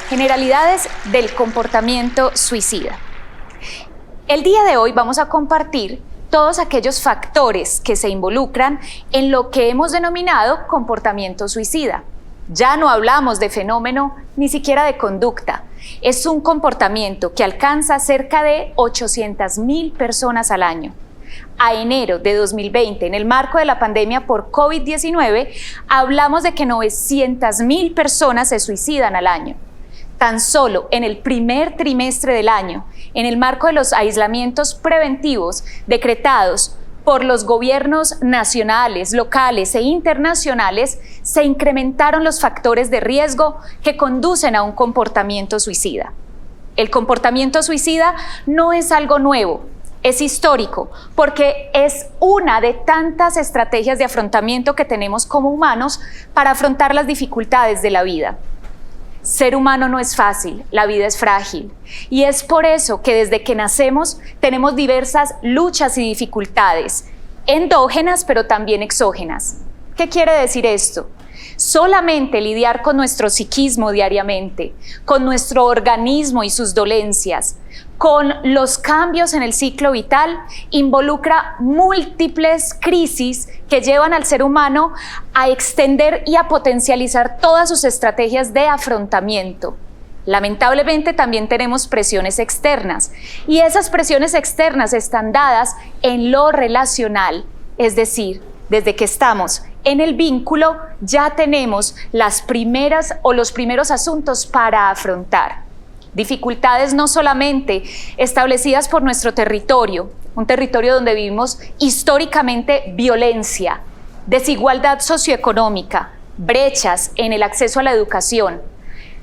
Generalidades del comportamiento suicida. El día de hoy vamos a compartir todos aquellos factores que se involucran en lo que hemos denominado comportamiento suicida. Ya no hablamos de fenómeno ni siquiera de conducta. Es un comportamiento que alcanza cerca de 800.000 personas al año. A enero de 2020, en el marco de la pandemia por COVID-19, hablamos de que 900.000 personas se suicidan al año. Tan solo en el primer trimestre del año, en el marco de los aislamientos preventivos decretados por los gobiernos nacionales, locales e internacionales, se incrementaron los factores de riesgo que conducen a un comportamiento suicida. El comportamiento suicida no es algo nuevo, es histórico, porque es una de tantas estrategias de afrontamiento que tenemos como humanos para afrontar las dificultades de la vida. Ser humano no es fácil, la vida es frágil, y es por eso que desde que nacemos tenemos diversas luchas y dificultades, endógenas pero también exógenas. ¿Qué quiere decir esto? Solamente lidiar con nuestro psiquismo diariamente, con nuestro organismo y sus dolencias, con los cambios en el ciclo vital, involucra múltiples crisis que llevan al ser humano a extender y a potencializar todas sus estrategias de afrontamiento. Lamentablemente también tenemos presiones externas, y esas presiones externas están dadas en lo relacional, es decir, desde que estamos en el vínculo ya tenemos las primeras o los primeros asuntos para afrontar. Dificultades no solamente establecidas por nuestro territorio, un territorio donde vivimos históricamente violencia, desigualdad socioeconómica, brechas en el acceso a la educación,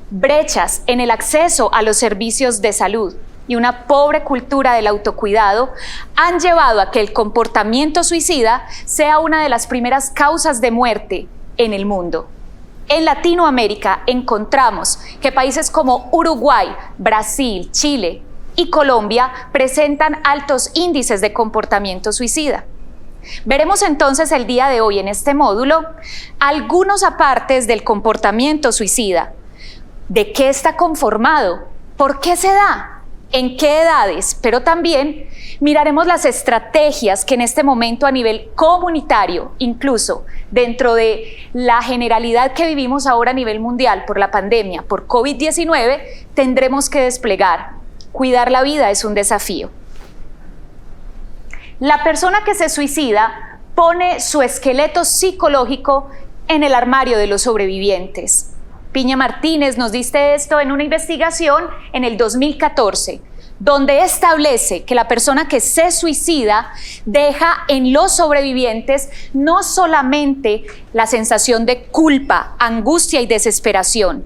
brechas en el acceso a los servicios de salud y una pobre cultura del autocuidado han llevado a que el comportamiento suicida sea una de las primeras causas de muerte en el mundo. En Latinoamérica encontramos que países como Uruguay, Brasil, Chile y Colombia presentan altos índices de comportamiento suicida. Veremos entonces el día de hoy en este módulo algunos apartes del comportamiento suicida. ¿De qué está conformado? ¿Por qué se da? ¿En qué edades? Pero también miraremos las estrategias que en este momento a nivel comunitario, incluso dentro de la generalidad que vivimos ahora a nivel mundial por la pandemia, por COVID-19, tendremos que desplegar. Cuidar la vida es un desafío. La persona que se suicida pone su esqueleto psicológico en el armario de los sobrevivientes. Piña Martínez nos dice esto en una investigación en el 2014, donde establece que la persona que se suicida deja en los sobrevivientes no solamente la sensación de culpa, angustia y desesperación.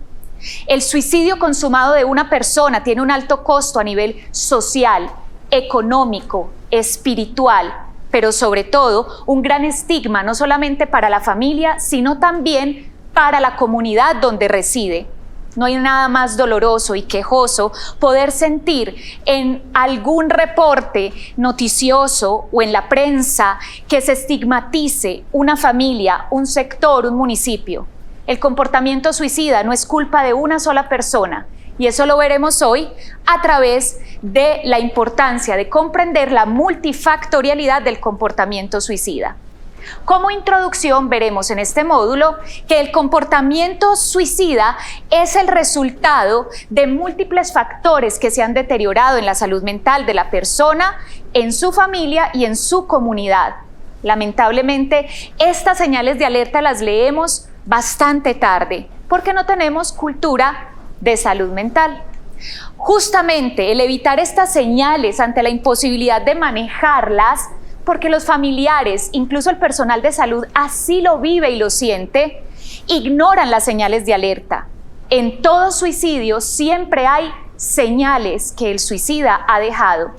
El suicidio consumado de una persona tiene un alto costo a nivel social, económico, espiritual, pero sobre todo un gran estigma no solamente para la familia, sino también para la comunidad donde reside. No hay nada más doloroso y quejoso poder sentir en algún reporte noticioso o en la prensa que se estigmatice una familia, un sector, un municipio. El comportamiento suicida no es culpa de una sola persona, y eso lo veremos hoy a través de la importancia de comprender la multifactorialidad del comportamiento suicida. Como introducción veremos en este módulo que el comportamiento suicida es el resultado de múltiples factores que se han deteriorado en la salud mental de la persona, en su familia y en su comunidad. Lamentablemente, estas señales de alerta las leemos bastante tarde porque no tenemos cultura de salud mental. Justamente el evitar estas señales ante la imposibilidad de manejarlas, porque los familiares, incluso el personal de salud, así lo vive y lo siente, ignoran las señales de alerta. En todo suicidio siempre hay señales que el suicida ha dejado,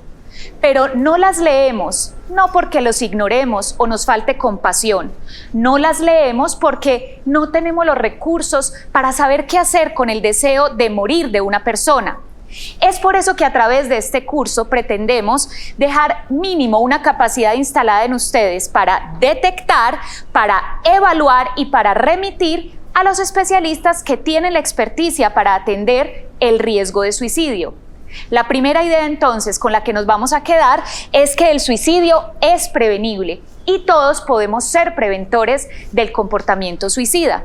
pero no las leemos, no porque los ignoremos o nos falte compasión, no las leemos porque no tenemos los recursos para saber qué hacer con el deseo de morir de una persona. Es por eso que a través de este curso pretendemos dejar mínimo una capacidad instalada en ustedes para detectar, para evaluar y para remitir a los especialistas que tienen la experticia para atender el riesgo de suicidio. La primera idea entonces con la que nos vamos a quedar es que el suicidio es prevenible y todos podemos ser preventores del comportamiento suicida.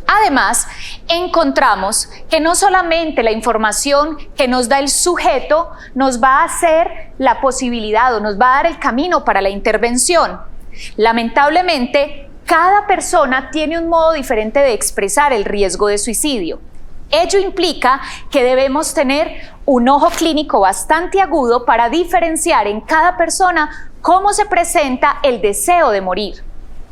Además, encontramos que no solamente la información que nos da el sujeto nos va a hacer la posibilidad o nos va a dar el camino para la intervención. Lamentablemente, cada persona tiene un modo diferente de expresar el riesgo de suicidio. Ello implica que debemos tener un ojo clínico bastante agudo para diferenciar en cada persona cómo se presenta el deseo de morir.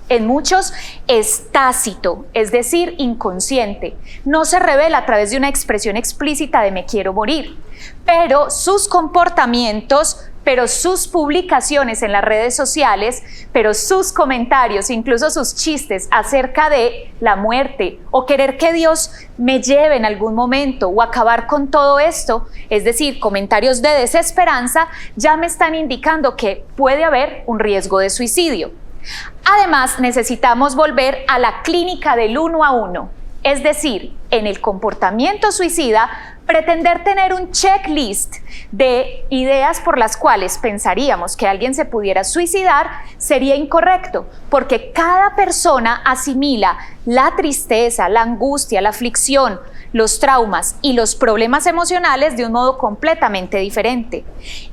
En muchos es tácito, es decir, inconsciente. No se revela a través de una expresión explícita de me quiero morir, pero sus comportamientos, pero sus publicaciones en las redes sociales, pero sus comentarios, incluso sus chistes acerca de la muerte o querer que Dios me lleve en algún momento o acabar con todo esto, es decir, comentarios de desesperanza, ya me están indicando que puede haber un riesgo de suicidio. Además, necesitamos volver a la clínica del 1 a 1, es decir, en el comportamiento suicida, pretender tener un checklist de ideas por las cuales pensaríamos que alguien se pudiera suicidar sería incorrecto, porque cada persona asimila la tristeza, la angustia, la aflicción, los traumas y los problemas emocionales de un modo completamente diferente.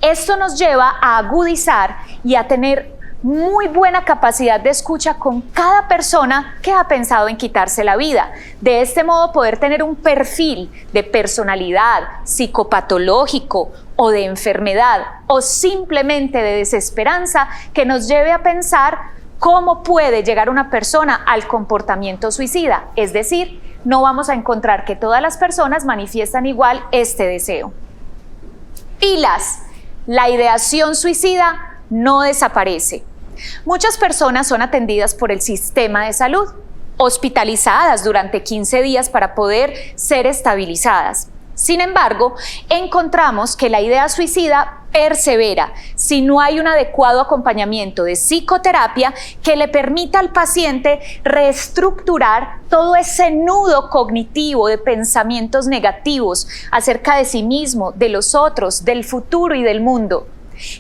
Esto nos lleva a agudizar y a tener muy buena capacidad de escucha con cada persona que ha pensado en quitarse la vida. De este modo poder tener un perfil de personalidad, psicopatológico o de enfermedad o simplemente de desesperanza que nos lleve a pensar cómo puede llegar una persona al comportamiento suicida. Es decir, no vamos a encontrar que todas las personas manifiestan igual este deseo. Pilas, la ideación suicida no desaparece. Muchas personas son atendidas por el sistema de salud, hospitalizadas durante 15 días para poder ser estabilizadas. Sin embargo, encontramos que la idea suicida persevera si no hay un adecuado acompañamiento de psicoterapia que le permita al paciente reestructurar todo ese nudo cognitivo de pensamientos negativos acerca de sí mismo, de los otros, del futuro y del mundo.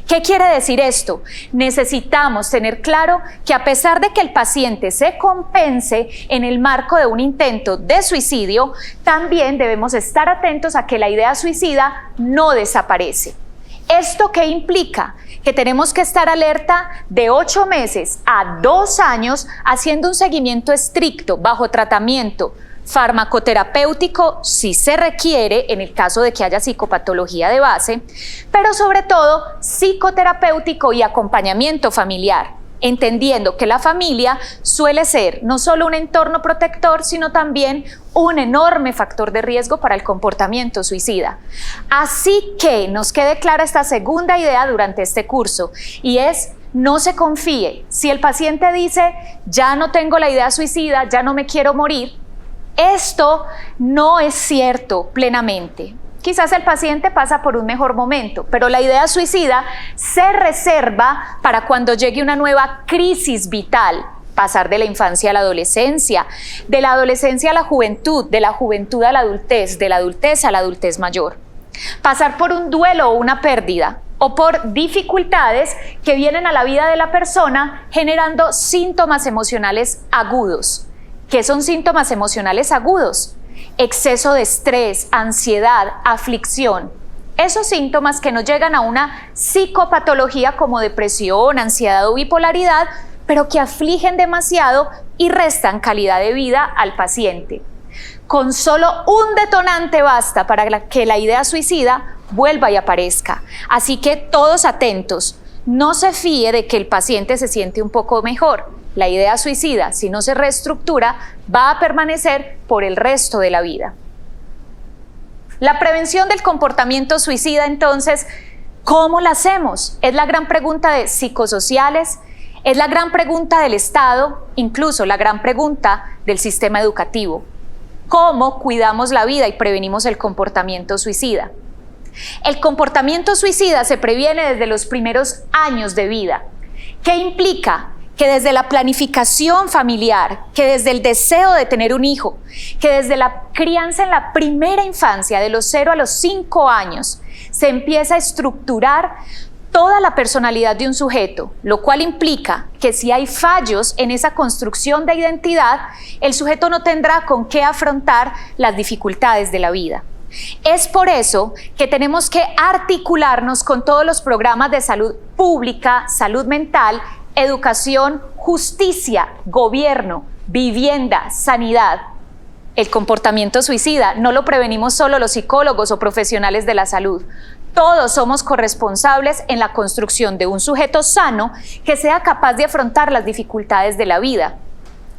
¿Qué quiere decir esto? Necesitamos tener claro que a pesar de que el paciente se compense en el marco de un intento de suicidio, también debemos estar atentos a que la idea suicida no desaparece. ¿Esto qué implica? Que tenemos que estar alerta de 8 meses a 2 años haciendo un seguimiento estricto bajo tratamiento farmacoterapéutico si se requiere en el caso de que haya psicopatología de base, pero sobre todo psicoterapéutico y acompañamiento familiar, entendiendo que la familia suele ser no solo un entorno protector, sino también un enorme factor de riesgo para el comportamiento suicida. Así que nos quede clara esta segunda idea durante este curso, y es: no se confíe. Si el paciente dice, ya no tengo la idea suicida, ya no me quiero morir, esto no es cierto plenamente. Quizás el paciente pasa por un mejor momento, pero la idea suicida se reserva para cuando llegue una nueva crisis vital, pasar de la infancia a la adolescencia, de la adolescencia a la juventud, de la juventud a la adultez, de la adultez a la adultez mayor. Pasar por un duelo o una pérdida, o por dificultades que vienen a la vida de la persona generando síntomas emocionales agudos. ¿Qué son síntomas emocionales agudos? Exceso de estrés, ansiedad, aflicción. Esos síntomas que no llegan a una psicopatología como depresión, ansiedad o bipolaridad, pero que afligen demasiado y restan calidad de vida al paciente. Con solo un detonante basta para que la idea suicida vuelva y aparezca. Así que todos atentos, no se fíe de que el paciente se siente un poco mejor. La idea suicida, si no se reestructura, va a permanecer por el resto de la vida. La prevención del comportamiento suicida, entonces, ¿cómo la hacemos? Es la gran pregunta de psicosociales, es la gran pregunta del Estado, incluso la gran pregunta del sistema educativo. cómo cuidamos la vida y prevenimos el comportamiento suicida. El comportamiento suicida se previene desde los primeros años de vida. ¿Qué implica? Que desde la planificación familiar, que desde el deseo de tener un hijo, que desde la crianza en la primera infancia, de los 0 a los 5 años, se empieza a estructurar toda la personalidad de un sujeto, lo cual implica que si hay fallos en esa construcción de identidad, el sujeto no tendrá con qué afrontar las dificultades de la vida. Es por eso que tenemos que articularnos con todos los programas de salud pública, salud mental, educación, justicia, gobierno, vivienda, sanidad. El comportamiento suicida no lo prevenimos solo los psicólogos o profesionales de la salud. Todos somos corresponsables en la construcción de un sujeto sano que sea capaz de afrontar las dificultades de la vida.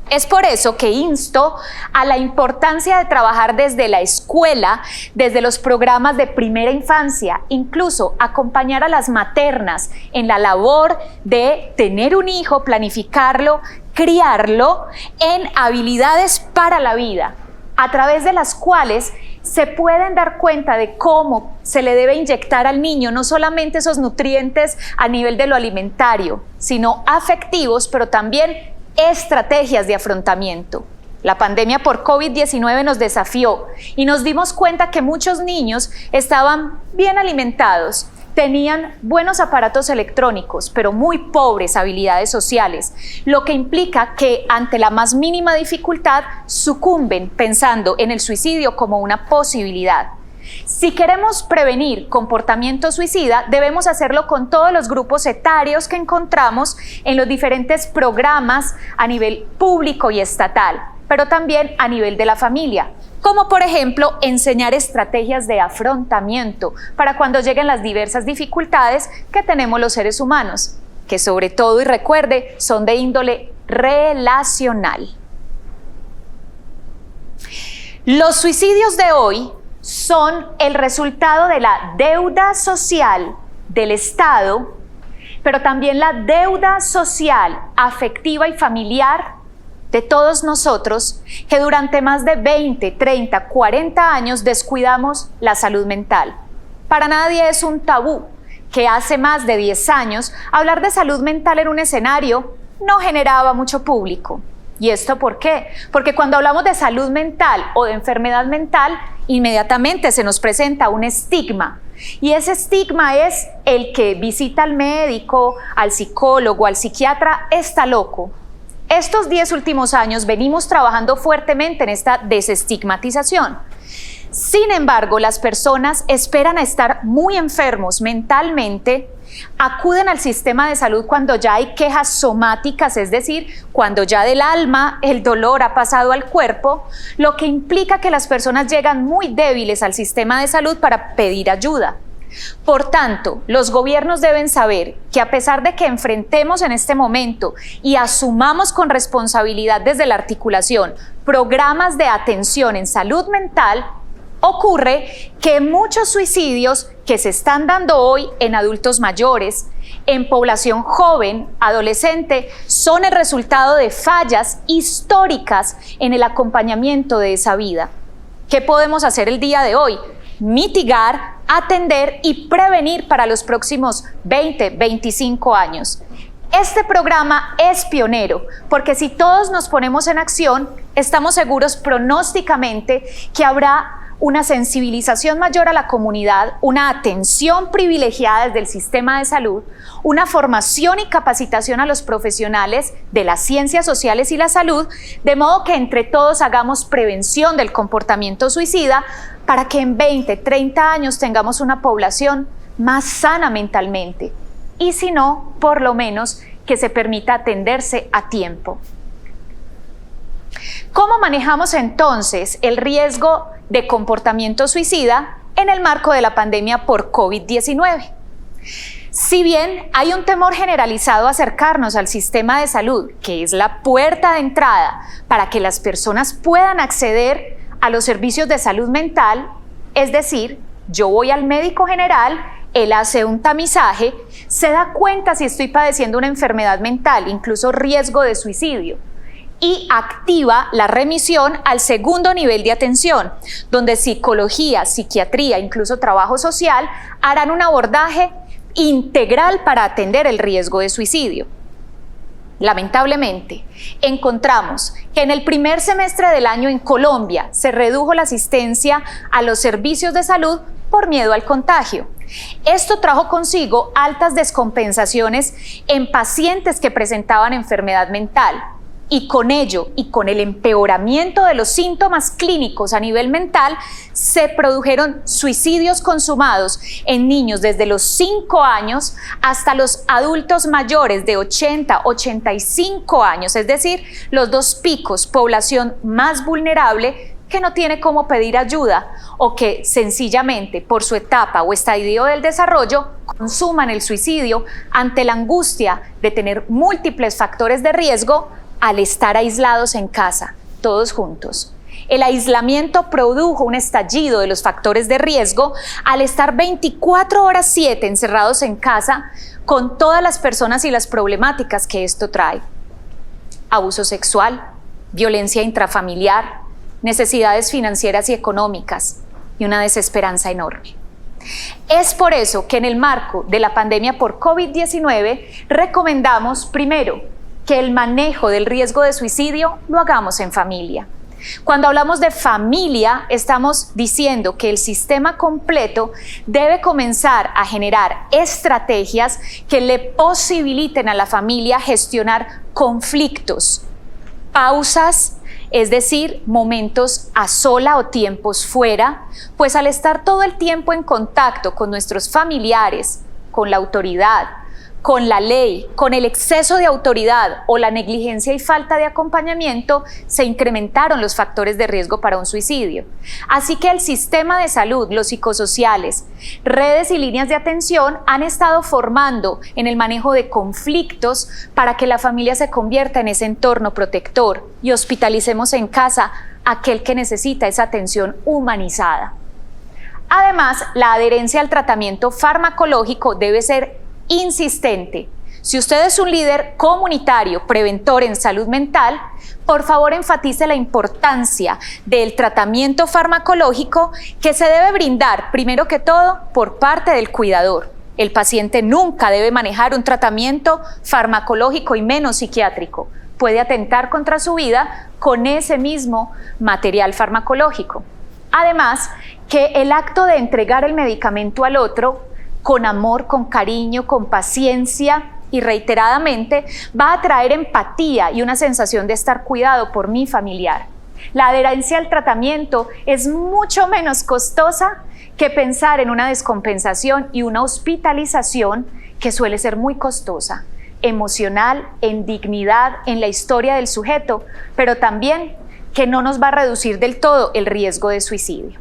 Es por eso que insto a la importancia de trabajar desde la escuela, desde los programas de primera infancia, incluso acompañar a las maternas en la labor de tener un hijo, planificarlo, criarlo en habilidades para la vida, a través de las cuales se pueden dar cuenta de cómo se le debe inyectar al niño no solamente esos nutrientes a nivel de lo alimentario, sino afectivos, pero también estrategias de afrontamiento. La pandemia por COVID-19 nos desafió y nos dimos cuenta que muchos niños estaban bien alimentados, tenían buenos aparatos electrónicos, pero muy pobres habilidades sociales, lo que implica que ante la más mínima dificultad sucumben pensando en el suicidio como una posibilidad. Si queremos prevenir comportamiento suicida, debemos hacerlo con todos los grupos etarios que encontramos en los diferentes programas a nivel público y estatal, pero también a nivel de la familia, como por ejemplo enseñar estrategias de afrontamiento para cuando lleguen las diversas dificultades que tenemos los seres humanos, que sobre todo, y recuerde, son de índole relacional. Los suicidios de hoy son el resultado de la deuda social del Estado, pero también la deuda social, afectiva y familiar de todos nosotros que durante más de 20, 30, 40 años descuidamos la salud mental. Para nadie es un tabú que hace más de 10 años hablar de salud mental en un escenario no generaba mucho público. ¿Y esto por qué? Porque cuando hablamos de salud mental o de enfermedad mental, inmediatamente se nos presenta un estigma. Y ese estigma es el que visita al médico, al psicólogo, al psiquiatra, está loco. Estos 10 últimos años venimos trabajando fuertemente en esta desestigmatización. Sin embargo, las personas esperan a estar muy enfermos mentalmente, acuden al sistema de salud cuando ya hay quejas somáticas, es decir, cuando ya del alma el dolor ha pasado al cuerpo, lo que implica que las personas llegan muy débiles al sistema de salud para pedir ayuda. Por tanto, los gobiernos deben saber que a pesar de que enfrentemos en este momento y asumamos con responsabilidad desde la articulación programas de atención en salud mental, ocurre que muchos suicidios que se están dando hoy en adultos mayores, en población joven, adolescente, son el resultado de fallas históricas en el acompañamiento de esa vida. ¿Qué podemos hacer el día de hoy? Mitigar, atender y prevenir para los próximos 20, 25 años. Este programa es pionero porque si todos nos ponemos en acción, estamos seguros pronósticamente que habrá una sensibilización mayor a la comunidad, una atención privilegiada desde el sistema de salud, una formación y capacitación a los profesionales de las ciencias sociales y la salud, de modo que entre todos hagamos prevención del comportamiento suicida para que en 20, 30 años tengamos una población más sana mentalmente y si no, por lo menos que se permita atenderse a tiempo. ¿Cómo manejamos entonces el riesgo de comportamiento suicida en el marco de la pandemia por COVID-19? Si bien hay un temor generalizado a acercarnos al sistema de salud, que es la puerta de entrada para que las personas puedan acceder a los servicios de salud mental, es decir, yo voy al médico general, él hace un tamizaje, se da cuenta si estoy padeciendo una enfermedad mental, incluso riesgo de suicidio. y activa la remisión al segundo nivel de atención, donde psicología, psiquiatría, incluso trabajo social harán un abordaje integral para atender el riesgo de suicidio. Lamentablemente, encontramos que en el primer semestre del año en Colombia se redujo la asistencia a los servicios de salud por miedo al contagio. Esto trajo consigo altas descompensaciones en pacientes que presentaban enfermedad mental, y con ello y con el empeoramiento de los síntomas clínicos a nivel mental, se produjeron suicidios consumados en niños desde los 5 años hasta los adultos mayores de 80, 85 años, es decir, los dos picos, población más vulnerable que no tiene cómo pedir ayuda o que sencillamente por su etapa o estadio del desarrollo consuman el suicidio ante la angustia de tener múltiples factores de riesgo al estar aislados en casa, todos juntos. El aislamiento produjo un estallido de los factores de riesgo al estar 24/7 encerrados en casa con todas las personas y las problemáticas que esto trae. Abuso sexual, violencia intrafamiliar, necesidades financieras y económicas y una desesperanza enorme. Es por eso que en el marco de la pandemia por COVID-19 recomendamos primero que el manejo del riesgo de suicidio lo hagamos en familia. Cuando hablamos de familia, estamos diciendo que el sistema completo debe comenzar a generar estrategias que le posibiliten a la familia gestionar conflictos, pausas, es decir, momentos a sola o tiempos fuera, pues al estar todo el tiempo en contacto con nuestros familiares, con la autoridad, con la ley, con el exceso de autoridad o la negligencia y falta de acompañamiento, se incrementaron los factores de riesgo para un suicidio. Así que el sistema de salud, los psicosociales, redes y líneas de atención han estado formando en el manejo de conflictos para que la familia se convierta en ese entorno protector y hospitalicemos en casa a aquel que necesita esa atención humanizada. Además, la adherencia al tratamiento farmacológico debe ser insistente. Si usted es un líder comunitario, preventor en salud mental, por favor enfatice la importancia del tratamiento farmacológico que se debe brindar, primero que todo, por parte del cuidador. El paciente nunca debe manejar un tratamiento farmacológico y menos psiquiátrico. Puede atentar contra su vida con ese mismo material farmacológico. Además, que el acto de entregar el medicamento al otro con amor, con cariño, con paciencia y reiteradamente, va a traer empatía y una sensación de estar cuidado por mi familiar. La adherencia al tratamiento es mucho menos costosa que pensar en una descompensación y una hospitalización que suele ser muy costosa, emocional, en dignidad, en la historia del sujeto, pero también que no nos va a reducir del todo el riesgo de suicidio.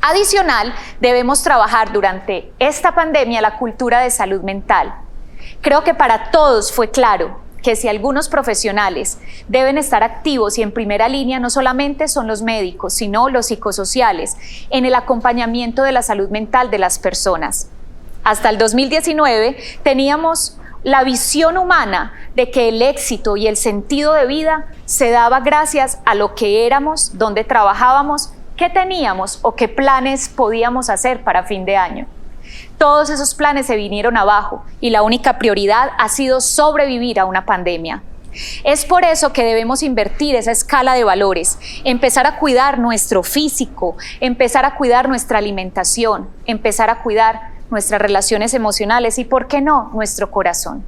Adicional, debemos trabajar durante esta pandemia la cultura de salud mental. Creo que para todos fue claro que si algunos profesionales deben estar activos y en primera línea, no solamente son los médicos, sino los psicosociales, en el acompañamiento de la salud mental de las personas. Hasta el 2019 teníamos la visión humana de que el éxito y el sentido de vida se daba gracias a lo que éramos, dónde trabajábamos, qué teníamos o qué planes podíamos hacer para fin de año. Todos esos planes se vinieron abajo y la única prioridad ha sido sobrevivir a una pandemia. Es por eso que debemos invertir esa escala de valores, empezar a cuidar nuestro físico, empezar a cuidar nuestra alimentación, empezar a cuidar nuestras relaciones emocionales y, ¿por qué no?, nuestro corazón.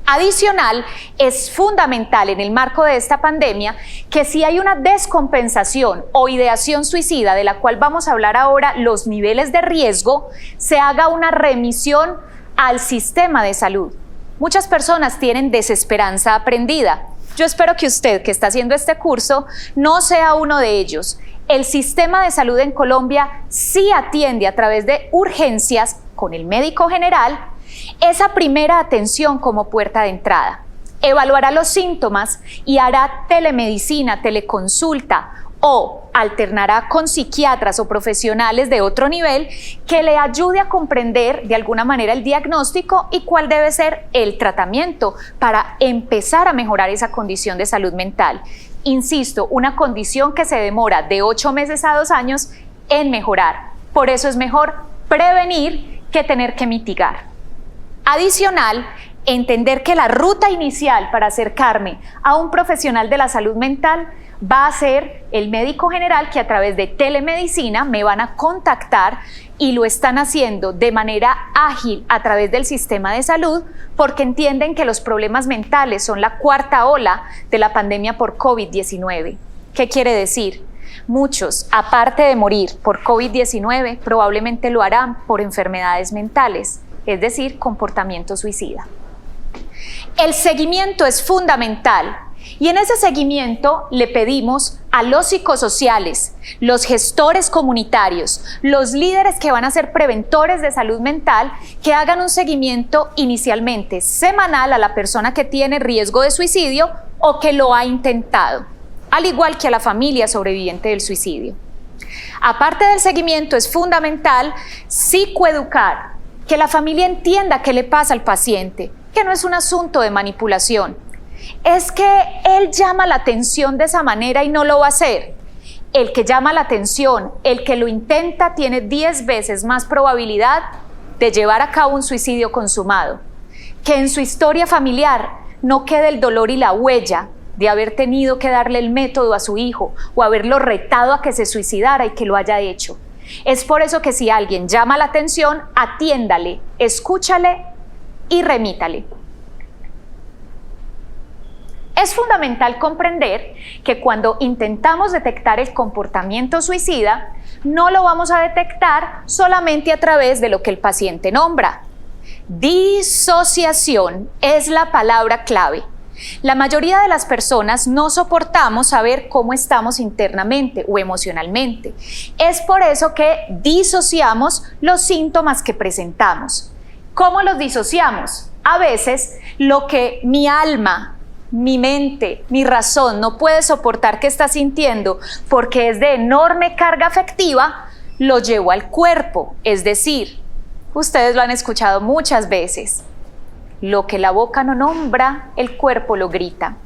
Adicional, es fundamental en el marco de esta pandemia que si hay una descompensación o ideación suicida, de la cual vamos a hablar ahora, los niveles de riesgo, se haga una remisión al sistema de salud. Muchas personas tienen desesperanza aprendida. Yo espero que usted, que está haciendo este curso, no sea uno de ellos. El sistema de salud en Colombia sí atiende a través de urgencias con el médico general esa primera atención como puerta de entrada. Evaluará los síntomas y hará telemedicina, teleconsulta o alternará con psiquiatras o profesionales de otro nivel que le ayude a comprender de alguna manera el diagnóstico y cuál debe ser el tratamiento para empezar a mejorar esa condición de salud mental. Insisto, una condición que se demora de 8 meses a 2 años en mejorar. Por eso es mejor prevenir que tener que mitigar. Adicional, entender que la ruta inicial para acercarme a un profesional de la salud mental va a ser el médico general, que a través de telemedicina me van a contactar y lo están haciendo de manera ágil a través del sistema de salud, porque entienden que los problemas mentales son la cuarta ola de la pandemia por COVID-19. ¿Qué quiere decir? Muchos, aparte de morir por COVID-19, probablemente lo harán por enfermedades mentales, es decir, comportamiento suicida. El seguimiento es fundamental y en ese seguimiento le pedimos a los psicosociales, los gestores comunitarios, los líderes que van a ser preventores de salud mental, que hagan un seguimiento inicialmente semanal a la persona que tiene riesgo de suicidio o que lo ha intentado, al igual que a la familia sobreviviente del suicidio. Aparte del seguimiento, es fundamental psicoeducar, que la familia entienda qué le pasa al paciente, que no es un asunto de manipulación. Es que él llama la atención de esa manera y no lo va a hacer. El que llama la atención, el que lo intenta, tiene 10 veces más probabilidad de llevar a cabo un suicidio consumado. Que en su historia familiar no quede el dolor y la huella de haber tenido que darle el método a su hijo o haberlo retado a que se suicidara y que lo haya hecho. Es por eso que si alguien llama la atención, atiéndale, escúchale y remítale. Es fundamental comprender que cuando intentamos detectar el comportamiento suicida, no lo vamos a detectar solamente a través de lo que el paciente nombra. Disociación es la palabra clave. La mayoría de las personas no soportamos saber cómo estamos internamente o emocionalmente. Es por eso que disociamos los síntomas que presentamos. ¿Cómo los disociamos? A veces lo que mi alma, mi mente, mi razón no puede soportar que está sintiendo porque es de enorme carga afectiva, lo llevo al cuerpo. Es decir, ustedes lo han escuchado muchas veces, lo que la boca no nombra, el cuerpo lo grita.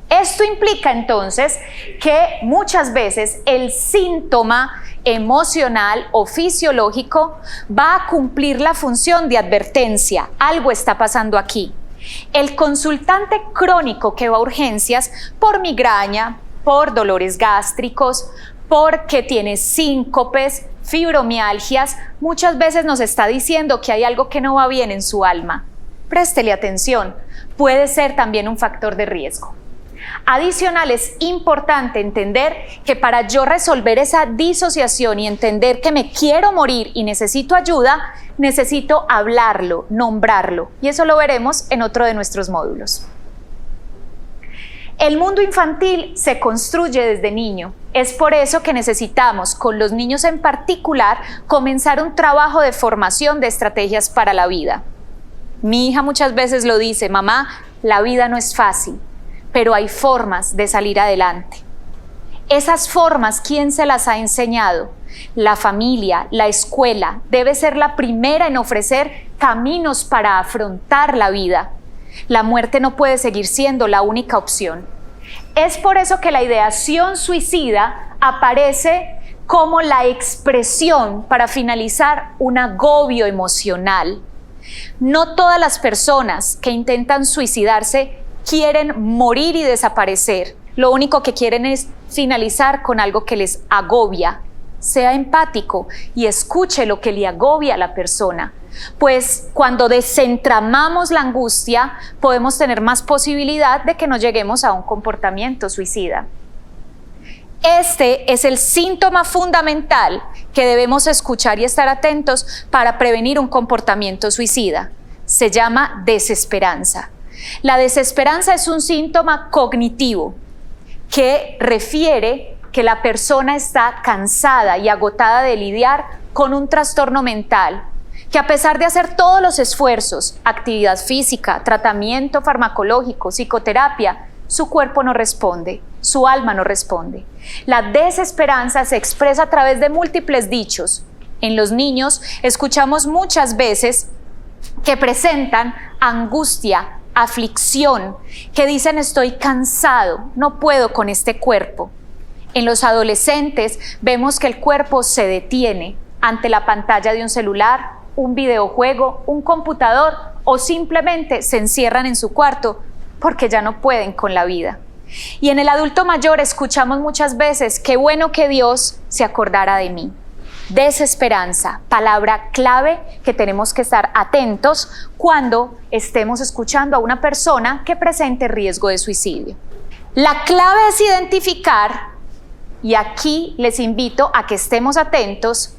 Esto implica entonces que muchas veces el síntoma emocional o fisiológico va a cumplir la función de advertencia. Algo está pasando aquí. El consultante crónico que va a urgencias por migraña, por dolores gástricos, porque tiene síncopes, fibromialgias, muchas veces nos está diciendo que hay algo que no va bien en su alma. Préstele atención, puede ser también un factor de riesgo. Adicional, es importante entender que para yo resolver esa disociación y entender que me quiero morir y necesito ayuda, necesito hablarlo, nombrarlo, y eso lo veremos en otro de nuestros módulos. El mundo infantil se construye desde niño. Es por eso que necesitamos, con los niños en particular, comenzar un trabajo de formación de estrategias para la vida. Mi hija muchas veces lo dice: mamá, la vida no es fácil, pero hay formas de salir adelante. Esas formas, ¿quién se las ha enseñado? La familia, la escuela, debe ser la primera en ofrecer caminos para afrontar la vida. La muerte no puede seguir siendo la única opción. Es por eso que la ideación suicida aparece como la expresión para finalizar un agobio emocional. No todas las personas que intentan suicidarse quieren morir y desaparecer. Lo único que quieren es finalizar con algo que les agobia. Sea empático y escuche lo que le agobia a la persona, pues cuando desentramamos la angustia podemos tener más posibilidad de que no lleguemos a un comportamiento suicida. Este es el síntoma fundamental que debemos escuchar y estar atentos para prevenir un comportamiento suicida. Se llama desesperanza. La desesperanza es un síntoma cognitivo que refiere que la persona está cansada y agotada de lidiar con un trastorno mental, que a pesar de hacer todos los esfuerzos, actividad física, tratamiento farmacológico, psicoterapia, su cuerpo no responde. su alma no responde. La desesperanza se expresa a través de múltiples dichos. En los niños escuchamos muchas veces que presentan angustia, aflicción, que dicen estoy cansado, no puedo con este cuerpo. En los adolescentes vemos que el cuerpo se detiene ante la pantalla de un celular, un videojuego, un computador o simplemente se encierran en su cuarto porque ya no pueden con la vida. Y en el adulto mayor escuchamos muchas veces qué bueno que Dios se acordara de mí. Desesperanza, palabra clave que tenemos que estar atentos cuando estemos escuchando a una persona que presente riesgo de suicidio. La clave es identificar, y aquí les invito a que estemos atentos,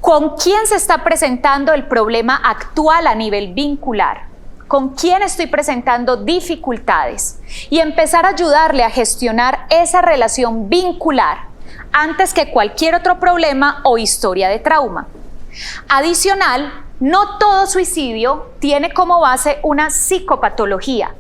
con quién se está presentando el problema actual a nivel vincular, con quién estoy presentando dificultades y empezar a ayudarle a gestionar esa relación vincular antes que cualquier otro problema o historia de trauma. Adicional, no todo suicidio tiene como base una psicopatología.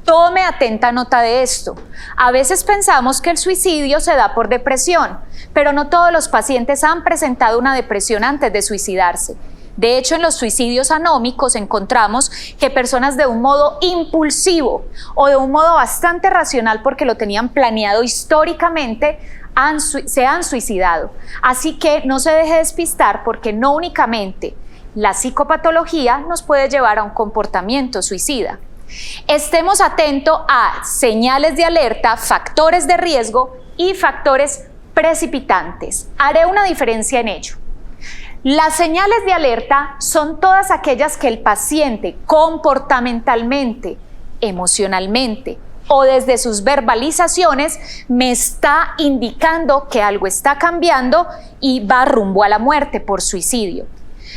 Tome atenta nota de esto. A veces pensamos que el suicidio se da por depresión, pero no todos los pacientes han presentado una depresión antes de suicidarse. De hecho, en los suicidios anómicos encontramos que personas de un modo impulsivo o de un modo bastante racional porque lo tenían planeado históricamente, se han suicidado. Así que no se deje despistar porque no únicamente la psicopatología nos puede llevar a un comportamiento suicida. Estemos atentos a señales de alerta, factores de riesgo y factores precipitantes. Haré una diferencia en ello. Las señales de alerta son todas aquellas que el paciente comportamentalmente, emocionalmente o desde sus verbalizaciones me está indicando que algo está cambiando y va rumbo a la muerte por suicidio.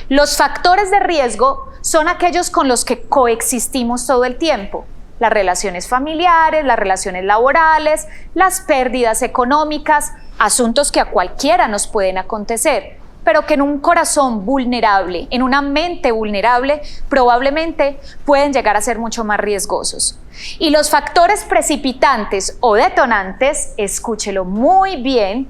Los factores de riesgo son aquellos con los que coexistimos todo el tiempo. Las relaciones familiares, las relaciones laborales, las pérdidas económicas, asuntos que a cualquiera nos pueden acontecer, pero que en un corazón vulnerable, en una mente vulnerable, probablemente pueden llegar a ser mucho más riesgosos. Y los factores precipitantes o detonantes, escúchelo muy bien,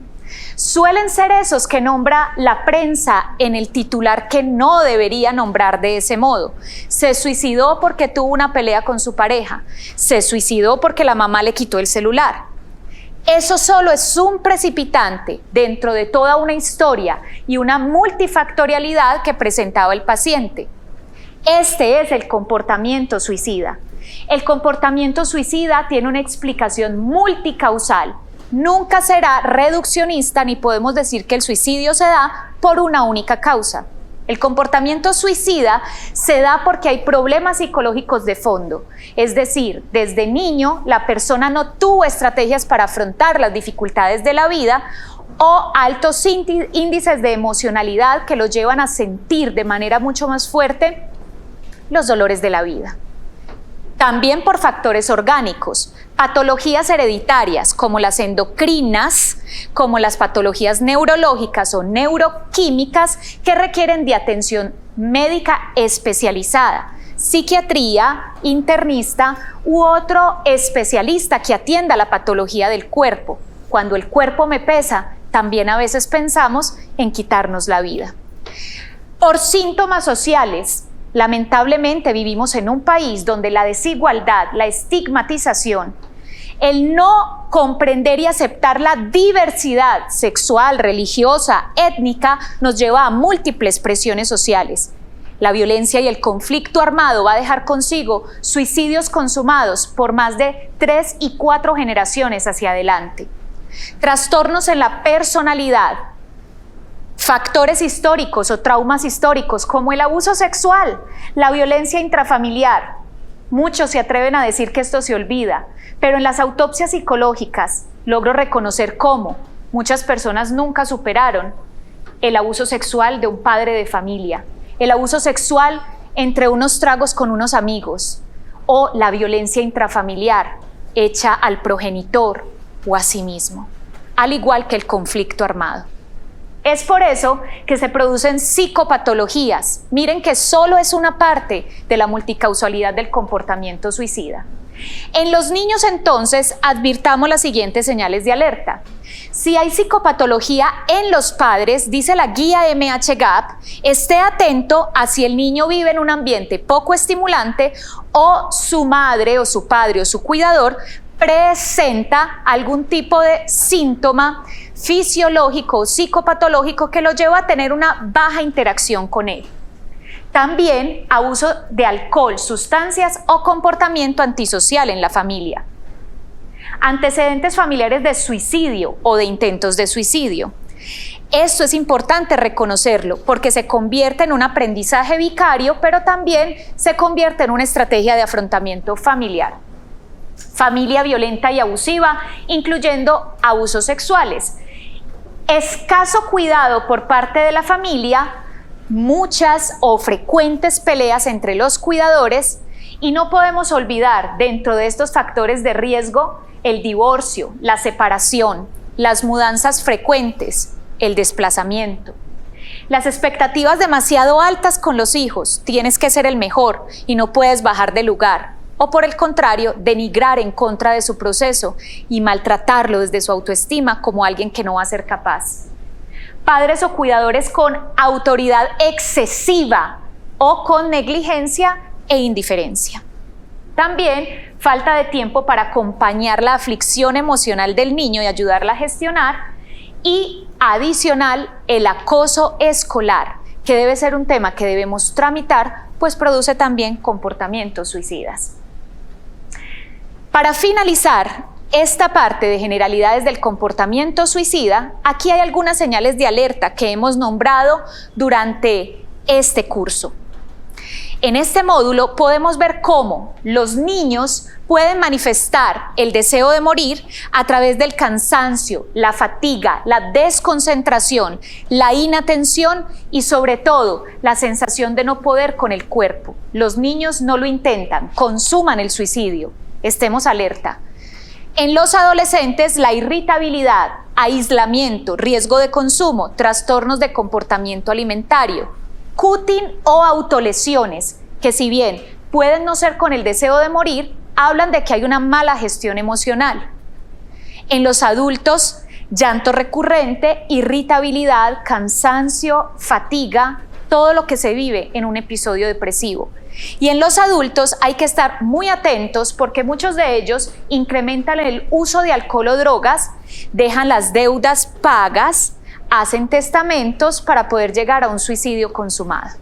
suelen ser esos que nombra la prensa en el titular que no debería nombrar de ese modo. Se suicidó porque tuvo una pelea con su pareja, se suicidó porque la mamá le quitó el celular. Eso solo es un precipitante dentro de toda una historia y una multifactorialidad que presentaba el paciente. Este es el comportamiento suicida. El comportamiento suicida tiene una explicación multicausal. Nunca será reduccionista ni podemos decir que el suicidio se da por una única causa. El comportamiento suicida se da porque hay problemas psicológicos de fondo, es decir, desde niño la persona no tuvo estrategias para afrontar las dificultades de la vida o altos índices de emocionalidad que lo llevan a sentir de manera mucho más fuerte los dolores de la vida. También por factores orgánicos, patologías hereditarias como las endocrinas, como las patologías neurológicas o neuroquímicas que requieren de atención médica especializada, psiquiatría, internista u otro especialista que atienda la patología del cuerpo. Cuando el cuerpo me pesa, también a veces pensamos en quitarnos la vida. Por síntomas sociales, lamentablemente vivimos en un país donde la desigualdad, la estigmatización, el no comprender y aceptar la diversidad sexual, religiosa, étnica, nos lleva a múltiples presiones sociales. La violencia y el conflicto armado va a dejar consigo suicidios consumados por más de 3 y 4 generaciones hacia adelante. Trastornos en la personalidad, factores históricos o traumas históricos como el abuso sexual, la violencia intrafamiliar. Muchos se atreven a decir que esto se olvida, pero en las autopsias psicológicas logro reconocer cómo muchas personas nunca superaron el abuso sexual de un padre de familia, el abuso sexual entre unos tragos con unos amigos o la violencia intrafamiliar hecha al progenitor o a sí mismo, al igual que el conflicto armado. Es por eso que se producen psicopatologías. Miren que solo es una parte de la multicausalidad del comportamiento suicida. En los niños, entonces, advirtamos las siguientes señales de alerta. Si hay psicopatología en los padres, dice la guía MHGAP, esté atento a si el niño vive en un ambiente poco estimulante o su madre o su padre o su cuidador presenta algún tipo de síntoma fisiológico o psicopatológico que lo lleva a tener una baja interacción con él. También abuso de alcohol, sustancias o comportamiento antisocial en la familia. Antecedentes familiares de suicidio o de intentos de suicidio. Esto es importante reconocerlo porque se convierte en un aprendizaje vicario, pero también se convierte en una estrategia de afrontamiento familiar. Familia violenta y abusiva, incluyendo abusos sexuales. Escaso cuidado por parte de la familia, muchas o frecuentes peleas entre los cuidadores, y no podemos olvidar dentro de estos factores de riesgo el divorcio, la separación, las mudanzas frecuentes, el desplazamiento. Las expectativas demasiado altas con los hijos, tienes que ser el mejor y no puedes bajar de lugar, o por el contrario, denigrar en contra de su proceso y maltratarlo desde su autoestima como alguien que no va a ser capaz. Padres o cuidadores con autoridad excesiva o con negligencia e indiferencia. También falta de tiempo para acompañar la aflicción emocional del niño y ayudarla a gestionar. Y adicional, el acoso escolar, que debe ser un tema que debemos tramitar, pues produce también comportamientos suicidas. Para finalizar esta parte de generalidades del comportamiento suicida, aquí hay algunas señales de alerta que hemos nombrado durante este curso. En este módulo podemos ver cómo los niños pueden manifestar el deseo de morir a través del cansancio, la fatiga, la desconcentración, la inatención y sobre todo la sensación de no poder con el cuerpo. Los niños no lo intentan, consuman el suicidio. Estemos alerta. En los adolescentes, la irritabilidad, aislamiento, riesgo de consumo, trastornos de comportamiento alimentario, cutting o autolesiones, que si bien pueden no ser con el deseo de morir, hablan de que hay una mala gestión emocional. En los adultos, llanto recurrente, irritabilidad, cansancio, fatiga, todo lo que se vive en un episodio depresivo. Y en los adultos hay que estar muy atentos porque muchos de ellos incrementan el uso de alcohol o drogas, dejan las deudas pagas, hacen testamentos para poder llegar a un suicidio consumado.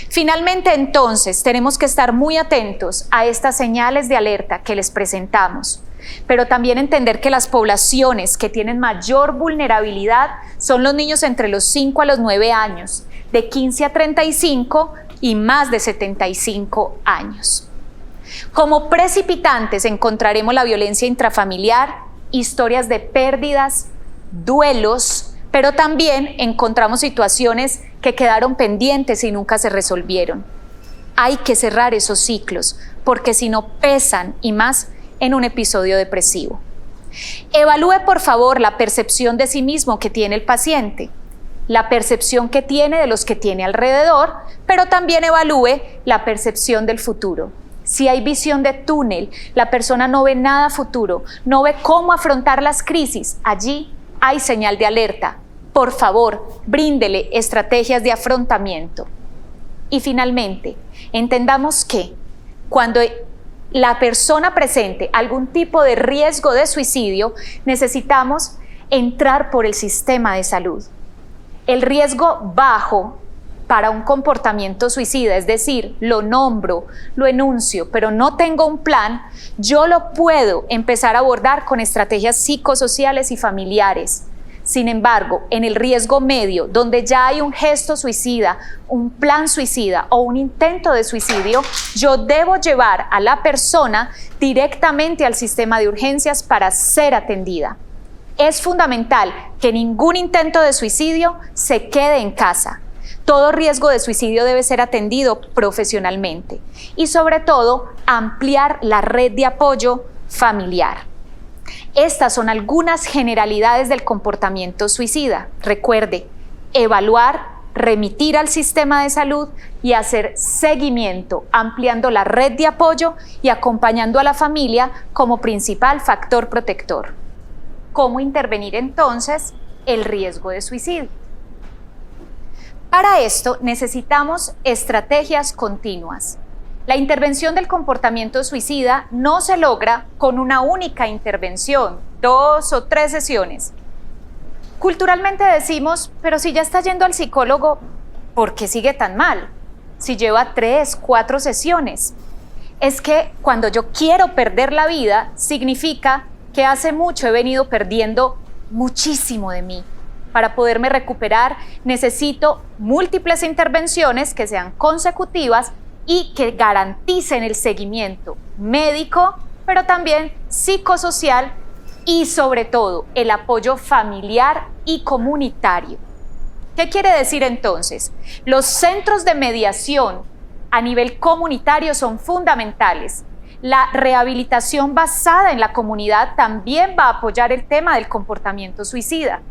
Finalmente, entonces, tenemos que estar muy atentos a estas señales de alerta que les presentamos, pero también entender que las poblaciones que tienen mayor vulnerabilidad son los niños entre los 5 a los 9 años, de 15 a 35 y más de 75 años. Como precipitantes encontraremos la violencia intrafamiliar, historias de pérdidas, duelos, pero también encontramos situaciones que quedaron pendientes y nunca se resolvieron. Hay que cerrar esos ciclos, porque si no pesan y más en un episodio depresivo. Evalúe, por favor, la percepción de sí mismo que tiene el paciente, la percepción que tiene de los que tiene alrededor, pero también evalúe la percepción del futuro. Si hay visión de túnel, la persona no ve nada futuro, no ve cómo afrontar las crisis, allí hay señal de alerta. Por favor, bríndele estrategias de afrontamiento. Y finalmente, entendamos que cuando la persona presente algún tipo de riesgo de suicidio, necesitamos entrar por el sistema de salud. El riesgo bajo para un comportamiento suicida, es decir, lo nombro, lo enuncio, pero no tengo un plan, yo lo puedo empezar a abordar con estrategias psicosociales y familiares. Sin embargo, en el riesgo medio, donde ya hay un gesto suicida, un plan suicida o un intento de suicidio, yo debo llevar a la persona directamente al sistema de urgencias para ser atendida. Es fundamental que ningún intento de suicidio se quede en casa. Todo riesgo de suicidio debe ser atendido profesionalmente y sobre todo ampliar la red de apoyo familiar. Estas son algunas generalidades del comportamiento suicida. Recuerde, evaluar remitir al sistema de salud y hacer seguimiento, ampliando la red de apoyo y acompañando a la familia como principal factor protector. ¿Cómo intervenir entonces el riesgo de suicidio? Para esto necesitamos estrategias continuas. La intervención del comportamiento suicida no se logra con una única intervención, 2 o 3 sesiones. Culturalmente decimos, pero si ya está yendo al psicólogo, ¿por qué sigue tan mal? Si lleva 3, 4 sesiones. Es que cuando yo quiero perder la vida, significa que hace mucho he venido perdiendo muchísimo de mí. Para poderme recuperar, necesito múltiples intervenciones que sean consecutivas y que garanticen el seguimiento médico, pero también psicosocial y sobre todo el apoyo familiar y comunitario. ¿Qué quiere decir entonces? Los centros de mediación a nivel comunitario son fundamentales. La rehabilitación basada en la comunidad también va a apoyar el tema del comportamiento suicida.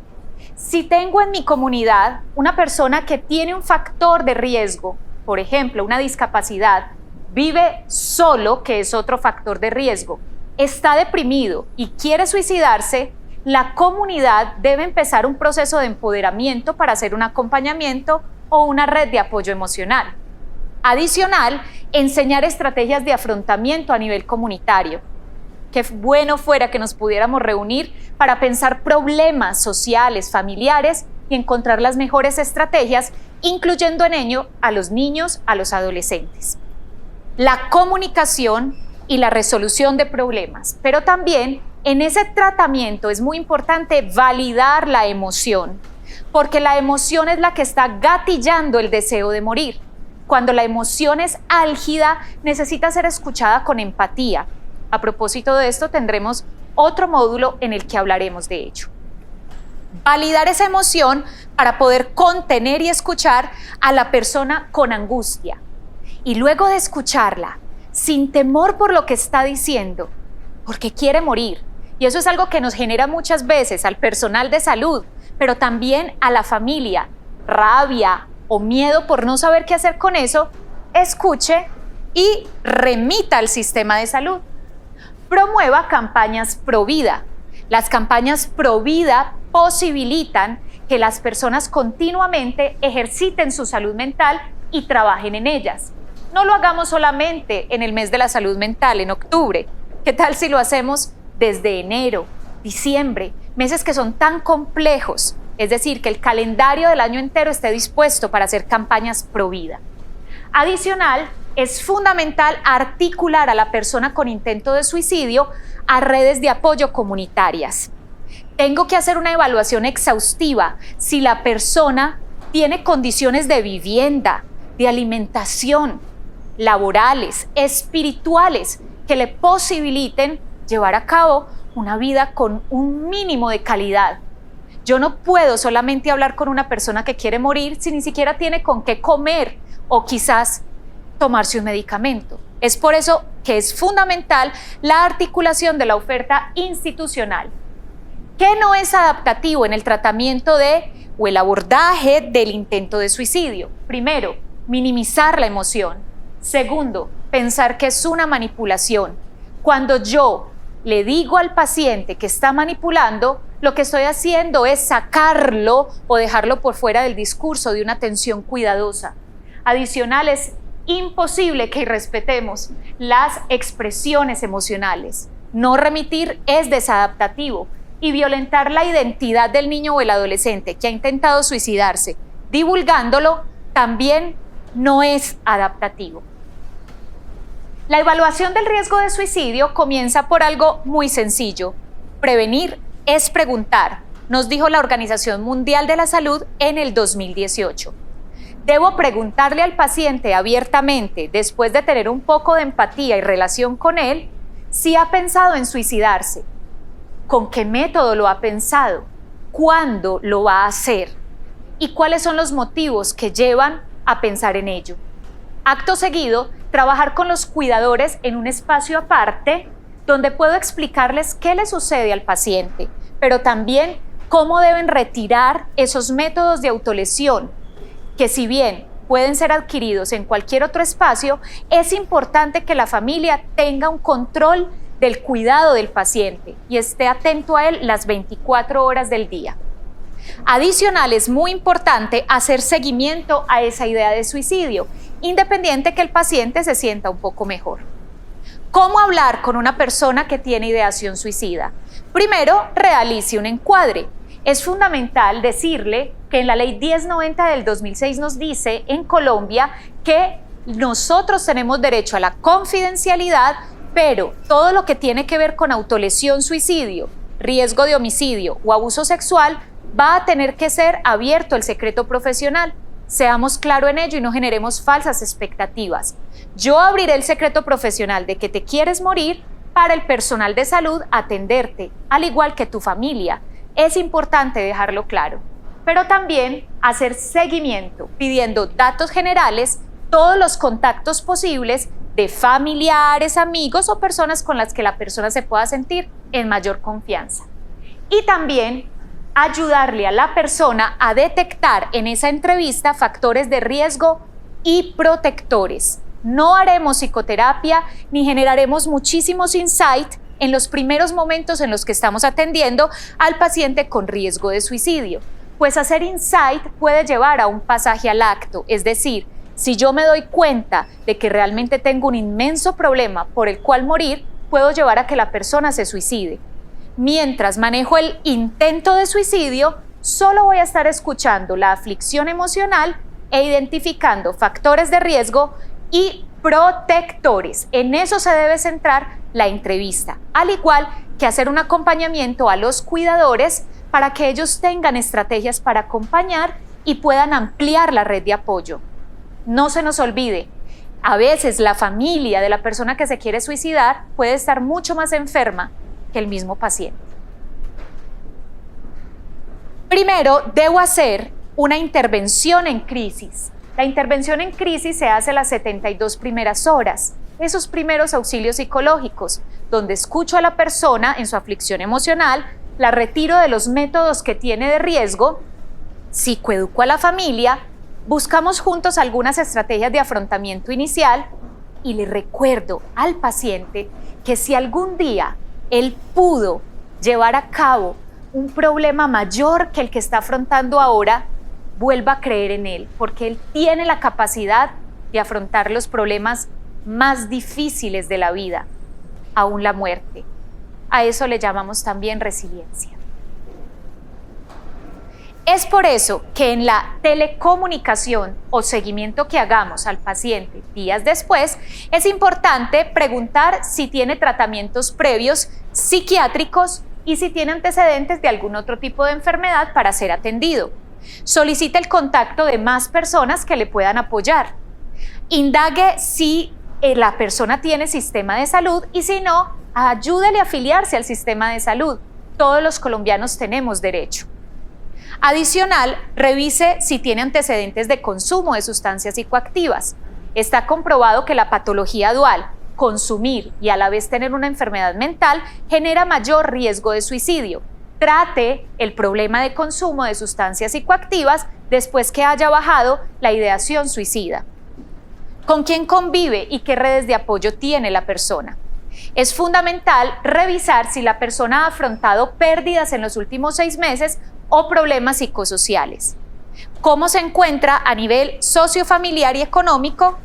Si tengo en mi comunidad una persona que tiene un factor de riesgo, por ejemplo, una discapacidad, vive solo, que es otro factor de riesgo, está deprimido y quiere suicidarse, la comunidad debe empezar un proceso de empoderamiento para hacer un acompañamiento o una red de apoyo emocional. Adicional, enseñar estrategias de afrontamiento a nivel comunitario. Qué bueno fuera que nos pudiéramos reunir para pensar problemas sociales, familiares y encontrar las mejores estrategias, incluyendo en ello a los niños, a los adolescentes. La comunicación y la resolución de problemas, pero también en ese tratamiento es muy importante validar la emoción, porque la emoción es la que está gatillando el deseo de morir. Cuando la emoción es álgida, necesita ser escuchada con empatía. A propósito de esto, tendremos otro módulo en el que hablaremos de ello. Validar esa emoción para poder contener y escuchar a la persona con angustia. Y luego de escucharla, sin temor por lo que está diciendo, porque quiere morir. Y eso es algo que nos genera muchas veces al personal de salud, pero también a la familia, rabia o miedo por no saber qué hacer con eso. Escuche y remita al sistema de salud. Promueva campañas pro vida. Las campañas pro vida posibilitan que las personas continuamente ejerciten su salud mental y trabajen en ellas. No lo hagamos solamente en el mes de la salud mental, en octubre. ¿Qué tal si lo hacemos desde enero, diciembre, meses que son tan complejos? Es decir, que el calendario del año entero esté dispuesto para hacer campañas pro vida. Adicional, es fundamental articular a la persona con intento de suicidio a redes de apoyo comunitarias. Tengo que hacer una evaluación exhaustiva si la persona tiene condiciones de vivienda, de alimentación, laborales, espirituales, que le posibiliten llevar a cabo una vida con un mínimo de calidad. Yo no puedo solamente hablar con una persona que quiere morir si ni siquiera tiene con qué comer o quizás tomarse un medicamento. Es por eso que es fundamental la articulación de la oferta institucional. ¿Qué no es adaptativo en el tratamiento o el abordaje del intento de suicidio? Primero, minimizar la emoción. Segundo, pensar que es una manipulación. Cuando yo le digo al paciente que está manipulando, lo que estoy haciendo es sacarlo o dejarlo por fuera del discurso de una atención cuidadosa. Adicional, es imposible que irrespetemos las expresiones emocionales. No remitir es desadaptativo y violentar la identidad del niño o el adolescente que ha intentado suicidarse, divulgándolo, también no es adaptativo. La evaluación del riesgo de suicidio comienza por algo muy sencillo. Prevenir es preguntar, nos dijo la Organización Mundial de la Salud en el 2018. Debo preguntarle al paciente abiertamente, después de tener un poco de empatía y relación con él, si ha pensado en suicidarse, con qué método lo ha pensado, cuándo lo va a hacer y cuáles son los motivos que llevan a pensar en ello. Acto seguido, trabajar con los cuidadores en un espacio aparte donde puedo explicarles qué le sucede al paciente, pero también cómo deben retirar esos métodos de autolesión que si bien pueden ser adquiridos en cualquier otro espacio, es importante que la familia tenga un control del cuidado del paciente y esté atento a él las 24 horas del día. Adicional, es muy importante hacer seguimiento a esa idea de suicidio, independiente que el paciente se sienta un poco mejor. ¿Cómo hablar con una persona que tiene ideación suicida? Primero, realice un encuadre. Es fundamental decirle que en la ley 1090 del 2006 nos dice en Colombia que nosotros tenemos derecho a la confidencialidad, pero todo lo que tiene que ver con autolesión, suicidio, riesgo de homicidio o abuso sexual va a tener que ser abierto el secreto profesional. Seamos claros en ello y no generemos falsas expectativas. Yo abriré el secreto profesional de que te quieres morir para el personal de salud atenderte, al igual que tu familia. Es importante dejarlo claro, pero también hacer seguimiento, pidiendo datos generales, todos los contactos posibles de familiares, amigos o personas con las que la persona se pueda sentir en mayor confianza. Y también ayudarle a la persona a detectar en esa entrevista factores de riesgo y protectores. No haremos psicoterapia ni generaremos muchísimos insights en los primeros momentos en los que estamos atendiendo al paciente con riesgo de suicidio, pues hacer insight puede llevar a un pasaje al acto, es decir, si yo me doy cuenta de que realmente tengo un inmenso problema por el cual morir, puedo llevar a que la persona se suicide. Mientras manejo el intento de suicidio, solo voy a estar escuchando la aflicción emocional e identificando factores de riesgo y protectores. En eso se debe centrar la entrevista, al igual que hacer un acompañamiento a los cuidadores para que ellos tengan estrategias para acompañar y puedan ampliar la red de apoyo. No se nos olvide, a veces la familia de la persona que se quiere suicidar puede estar mucho más enferma que el mismo paciente. Primero, debo hacer una intervención en crisis. La intervención en crisis se hace las 72 primeras horas, esos primeros auxilios psicológicos, donde escucho a la persona en su aflicción emocional, la retiro de los métodos que tiene de riesgo, psicoeduco a la familia, buscamos juntos algunas estrategias de afrontamiento inicial y le recuerdo al paciente que si algún día él pudo llevar a cabo un problema mayor que el que está afrontando ahora, vuelva a creer en él, porque él tiene la capacidad de afrontar los problemas más difíciles de la vida, aún la muerte. A eso le llamamos también resiliencia. Es por eso que en la telecomunicación o seguimiento que hagamos al paciente días después, es importante preguntar si tiene tratamientos previos psiquiátricos y si tiene antecedentes de algún otro tipo de enfermedad para ser atendido. Solicite el contacto de más personas que le puedan apoyar. Indague si la persona tiene sistema de salud y si no, ayúdele a afiliarse al sistema de salud. Todos los colombianos tenemos derecho. Adicional, revise si tiene antecedentes de consumo de sustancias psicoactivas. Está comprobado que la patología dual, consumir y a la vez tener una enfermedad mental, genera mayor riesgo de suicidio. Trate el problema de consumo de sustancias psicoactivas después que haya bajado la ideación suicida. ¿Con quién convive y qué redes de apoyo tiene la persona? Es fundamental revisar si la persona ha afrontado pérdidas en los últimos 6 meses o problemas psicosociales. ¿Cómo se encuentra a nivel sociofamiliar y económico?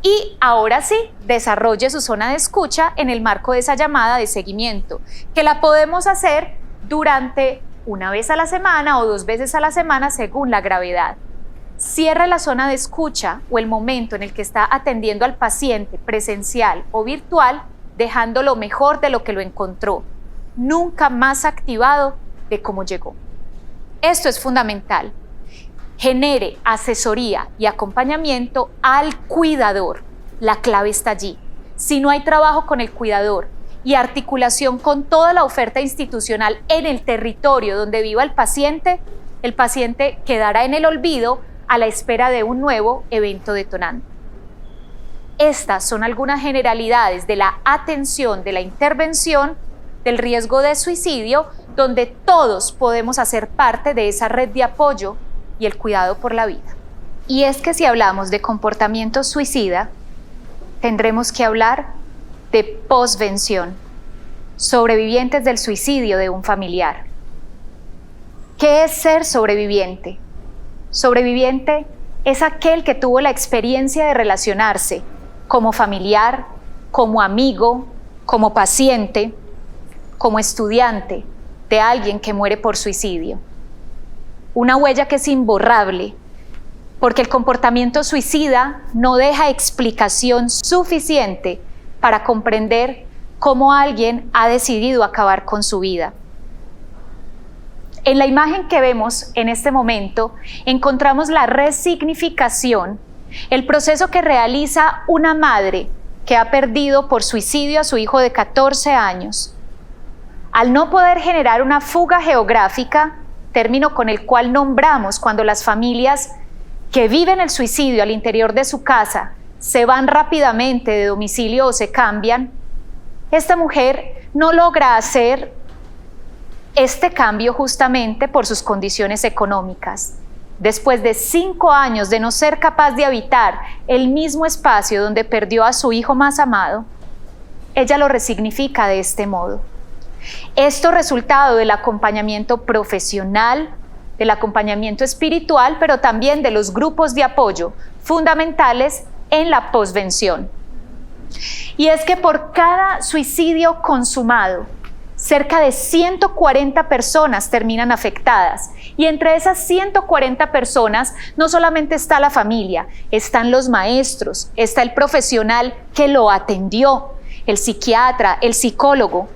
Y ahora sí, desarrolle su zona de escucha en el marco de esa llamada de seguimiento, que la podemos hacer durante 1 vez a la semana o 2 veces a la semana según la gravedad. Cierre la zona de escucha o el momento en el que está atendiendo al paciente presencial o virtual, dejando lo mejor de lo que lo encontró, nunca más activado de cómo llegó. Esto es fundamental. Genere asesoría y acompañamiento al cuidador. La clave está allí. Si no hay trabajo con el cuidador y articulación con toda la oferta institucional en el territorio donde viva el paciente quedará en el olvido a la espera de un nuevo evento detonante. Estas son algunas generalidades de la atención, de la intervención del riesgo de suicidio, donde todos podemos hacer parte de esa red de apoyo y el cuidado por la vida. Y es que si hablamos de comportamiento suicida, tendremos que hablar de posvención, sobrevivientes del suicidio de un familiar. ¿Qué es ser sobreviviente? Sobreviviente es aquel que tuvo la experiencia de relacionarse como familiar, como amigo, como paciente, como estudiante de alguien que muere por suicidio. Una huella que es imborrable, porque el comportamiento suicida no deja explicación suficiente para comprender cómo alguien ha decidido acabar con su vida. En la imagen que vemos en este momento encontramos la resignificación, el proceso que realiza una madre que ha perdido por suicidio a su hijo de 14 años. Al no poder generar una fuga geográfica, término con el cual nombramos cuando las familias que viven el suicidio al interior de su casa se van rápidamente de domicilio o se cambian, esta mujer no logra hacer este cambio justamente por sus condiciones económicas. Después de 5 años de no ser capaz de habitar el mismo espacio donde perdió a su hijo más amado, ella lo resignifica de este modo. Esto resultado del acompañamiento profesional, del acompañamiento espiritual, pero también de los grupos de apoyo fundamentales en la posvención. Y es que por cada suicidio consumado, cerca de 140 personas terminan afectadas. Y entre esas 140 personas no solamente está la familia, están los maestros, está el profesional que lo atendió, el psiquiatra, el psicólogo.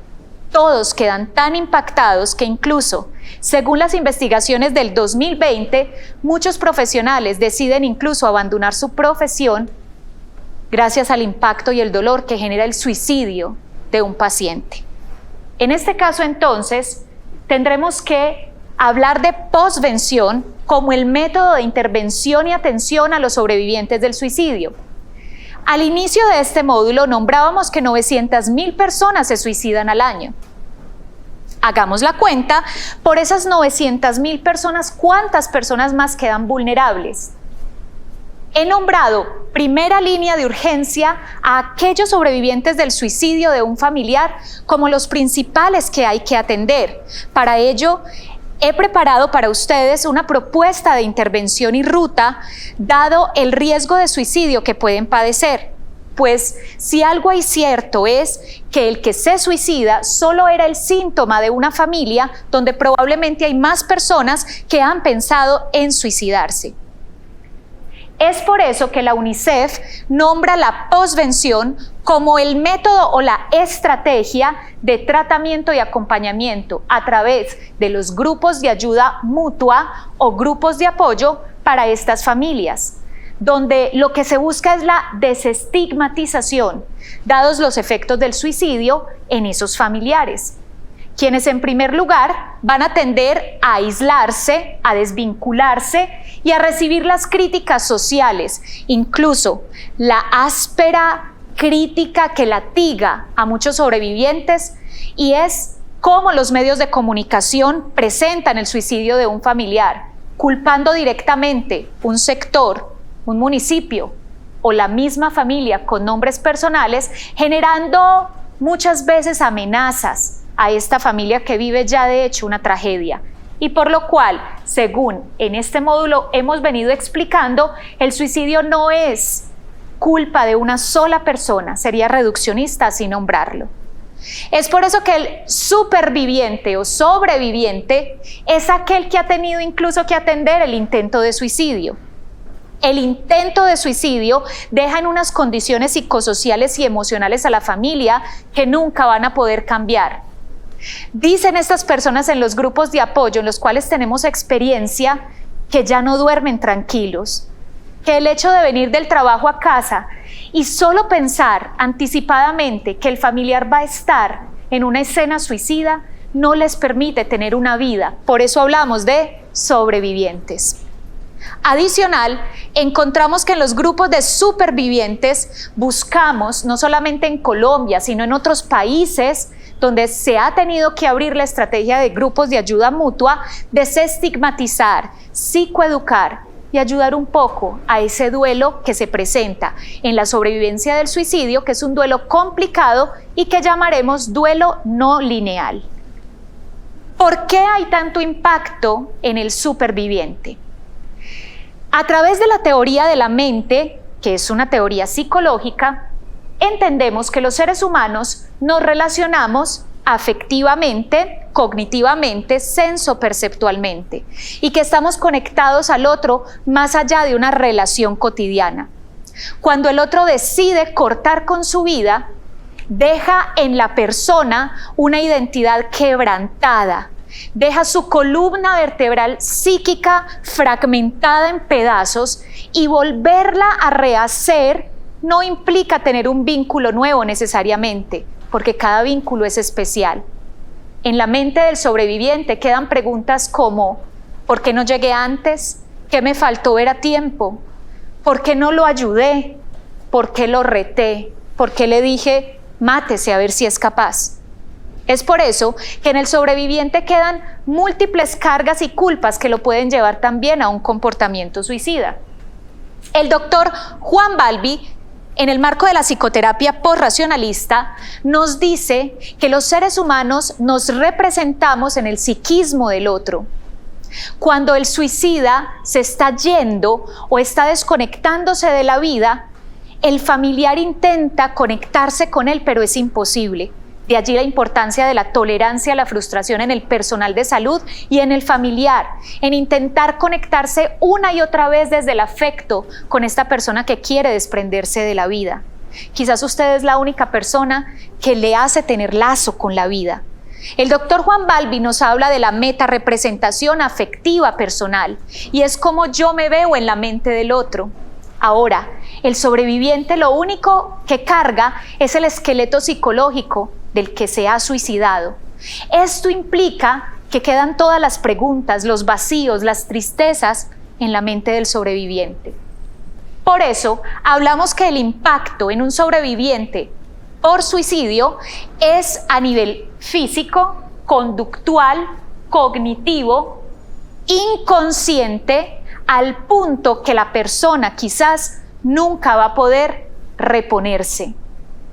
Todos quedan tan impactados que incluso, según las investigaciones del 2020, muchos profesionales deciden incluso abandonar su profesión gracias al impacto y el dolor que genera el suicidio de un paciente. En este caso, entonces, tendremos que hablar de posvención como el método de intervención y atención a los sobrevivientes del suicidio. Al inicio de este módulo nombrábamos que 900.000 personas se suicidan al año. Hagamos la cuenta, por esas 900.000 personas, ¿cuántas personas más quedan vulnerables? He nombrado primera línea de urgencia a aquellos sobrevivientes del suicidio de un familiar como los principales que hay que atender. Para ello, he preparado para ustedes una propuesta de intervención y ruta, dado el riesgo de suicidio que pueden padecer. Pues si algo hay cierto es que el que se suicida solo era el síntoma de una familia donde probablemente hay más personas que han pensado en suicidarse. Es por eso que la UNICEF nombra la posvención como el método o la estrategia de tratamiento y acompañamiento a través de los grupos de ayuda mutua o grupos de apoyo para estas familias, donde lo que se busca es la desestigmatización, dados los efectos del suicidio en esos familiares, quienes en primer lugar van a tender a aislarse, a desvincularse y a recibir las críticas sociales, incluso la áspera crítica que latiga a muchos sobrevivientes, y es cómo los medios de comunicación presentan el suicidio de un familiar, culpando directamente un sector, un municipio o la misma familia con nombres personales, generando muchas veces amenazas a esta familia que vive ya de hecho una tragedia. Y por lo cual, según en este módulo hemos venido explicando, el suicidio no es culpa de una sola persona, sería reduccionista así nombrarlo. Es por eso que el superviviente o sobreviviente es aquel que ha tenido incluso que atender el intento de suicidio. El intento de suicidio deja en unas condiciones psicosociales y emocionales a la familia que nunca van a poder cambiar. Dicen estas personas en los grupos de apoyo en los cuales tenemos experiencia que ya no duermen tranquilos, que el hecho de venir del trabajo a casa y solo pensar anticipadamente que el familiar va a estar en una escena suicida no les permite tener una vida. Por eso hablamos de sobrevivientes. Adicional, encontramos que en los grupos de supervivientes buscamos, no solamente en Colombia, sino en otros países donde se ha tenido que abrir la estrategia de grupos de ayuda mutua, desestigmatizar, psicoeducar y ayudar un poco a ese duelo que se presenta en la sobrevivencia del suicidio, que es un duelo complicado y que llamaremos duelo no lineal. ¿Por qué hay tanto impacto en el superviviente? A través de la teoría de la mente, que es una teoría psicológica, entendemos que los seres humanos nos relacionamos afectivamente, cognitivamente, sensoperceptualmente, y que estamos conectados al otro más allá de una relación cotidiana. Cuando el otro decide cortar con su vida, deja en la persona una identidad quebrantada, deja su columna vertebral psíquica fragmentada en pedazos, y volverla a rehacer no implica tener un vínculo nuevo necesariamente, porque cada vínculo es especial. En la mente del sobreviviente quedan preguntas como: ¿por qué no llegué antes? ¿Qué me faltó ver a tiempo? ¿Por qué no lo ayudé? ¿Por qué lo reté? ¿Por qué le dije, mátese a ver si es capaz? Es por eso que en el sobreviviente quedan múltiples cargas y culpas que lo pueden llevar también a un comportamiento suicida. El doctor Juan Balbi, en el marco de la psicoterapia posracionalista, nos dice que los seres humanos nos representamos en el psiquismo del otro. Cuando el suicida se está yendo o está desconectándose de la vida, el familiar intenta conectarse con él, pero es imposible. De allí la importancia de la tolerancia a la frustración en el personal de salud y en el familiar, en intentar conectarse una y otra vez desde el afecto con esta persona que quiere desprenderse de la vida. Quizás usted es la única persona que le hace tener lazo con la vida. El doctor Juan Balbi nos habla de la metarepresentación afectiva personal, y es como yo me veo en la mente del otro. Ahora, el sobreviviente lo único que carga es el esqueleto psicológico del que se ha suicidado. Esto implica que quedan todas las preguntas, los vacíos, las tristezas en la mente del sobreviviente. Por eso, hablamos que el impacto en un sobreviviente por suicidio es a nivel físico, conductual, cognitivo, inconsciente, al punto que la persona quizás nunca va a poder reponerse.